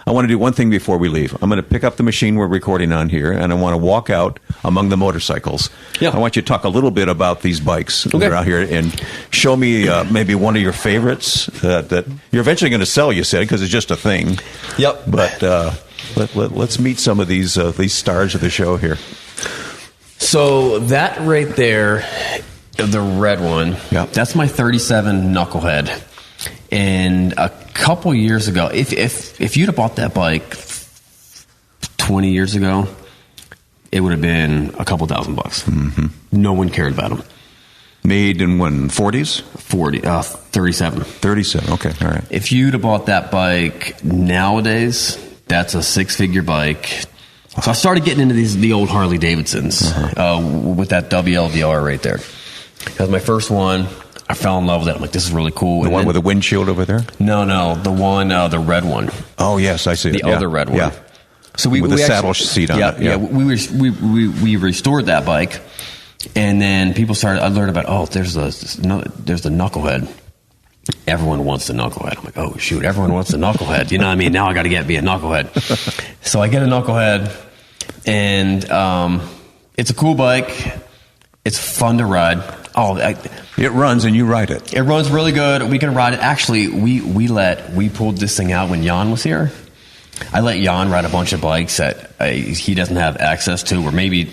I want to do one thing before we leave. I'm going to pick up the machine we're recording on here, and I want to walk out among the motorcycles. Yeah. I want you to talk a little bit about these bikes that are out here and show me maybe one of your favorites that you're eventually going to sell, you said, because it's just a thing. Yep. But let's meet some of these stars of the show here. So that right there, the red one, that's my 37 Knucklehead. And a couple years ago, if you'd have bought that bike 20 years ago, it would have been a couple $1,000. Mm-hmm. No one cared about them. Made in when, 40s? 37. 37, okay, all right. If you'd have bought that bike nowadays, that's a 6-figure bike. So I started getting into the old Harley Davidsons with that WLVR right there. That was my first one. I fell in love with it. I'm like, this is really cool. The one with the windshield over there? No, the one, the red one. Oh yes, I see it. The other red one. Yeah. So with the saddle seat on it. Yeah. We restored that bike, and then people started. I learned about there's the Knucklehead. Everyone wants the Knucklehead. I'm like, oh shoot, everyone wants the Knucklehead. You know what I mean? Now I got to be a Knucklehead. So I get a Knucklehead, and it's a cool bike. It's fun to ride. It runs and you ride it. It runs really good. We can ride it. Actually, we pulled this thing out when Jan was here. I let Jan ride a bunch of bikes that he doesn't have access to, or maybe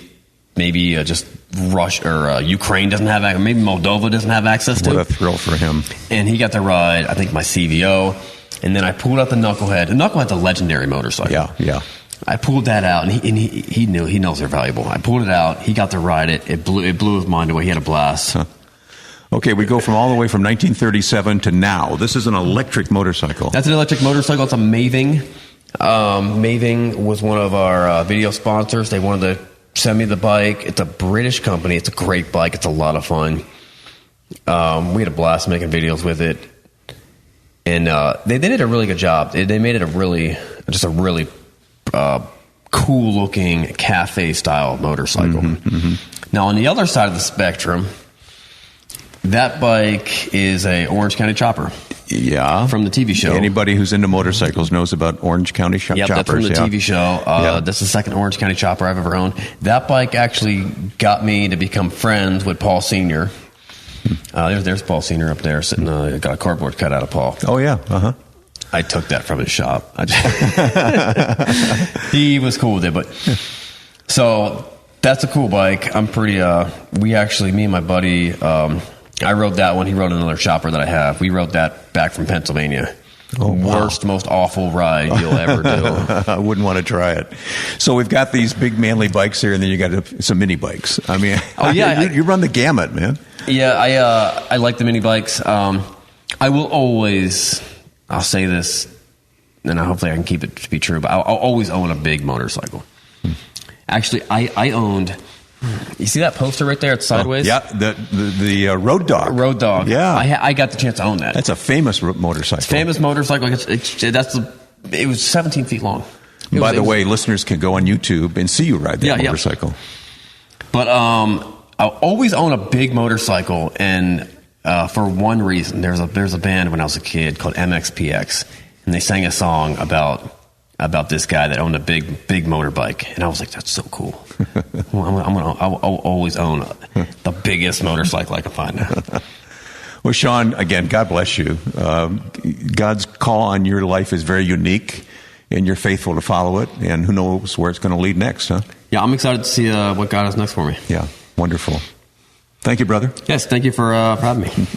just Russia or Ukraine doesn't have access. Maybe Moldova doesn't have access to. What a thrill for him! And he got to ride, I think, my CVO. And then I pulled out the Knucklehead. The Knucklehead's a legendary motorcycle. Yeah. I pulled that out, and he knows they're valuable. I pulled it out. He got to ride it. It blew his mind away. He had a blast. Huh. Okay, we go from all the way from 1937 to now. This is an electric motorcycle. That's an electric motorcycle. It's a Maving. Maving was one of our video sponsors. They wanted to send me the bike. It's a British company. It's a great bike. It's a lot of fun. We had a blast making videos with it, and they did a really good job. They made it a really cool looking cafe style motorcycle. Now on the other side of the spectrum, that bike is a Orange County Chopper. Yeah, from the TV show. Anybody who's into motorcycles knows about Orange County Choppers. That's from the TV show. That's the second Orange County Chopper I've ever owned. That bike actually got me to become friends with Paul Sr. There's Paul Sr. up there sitting. Got a cardboard cut out of Paul. Oh yeah. I took that from his shop. He was cool with it, but so that's a cool bike. I'm pretty. Me and my buddy. I rode that one. He rode another chopper that I have. We rode that back from Pennsylvania. Oh, wow. Worst, most awful ride you'll ever do. I wouldn't want to try it. So we've got these big manly bikes here, and then you got some mini bikes. I mean, you run the gamut, man. Yeah, I like the mini bikes. I will always. I'll say this, and hopefully I can keep it to be true, but I'll always own a big motorcycle. Actually, I owned... You see that poster right there? It's sideways? Yeah, the Road Dog. Road Dog. Yeah. I got the chance to own that. That's a famous motorcycle. It's a famous motorcycle. It was 17 feet long. By the way, listeners can go on YouTube and see you ride that motorcycle. But I'll always own a big motorcycle, and... for one reason, there's a band when I was a kid called MXPX, and they sang a song about this guy that owned a big motorbike, and I was like, that's so cool. I'll always own the biggest motorcycle I can find. Well, Sean, again, God bless you. God's call on your life is very unique, and you're faithful to follow it, and who knows where it's going to lead next, huh? Yeah, I'm excited to see what God has next for me. Yeah, wonderful. Thank you, brother. Yes, thank you for having me.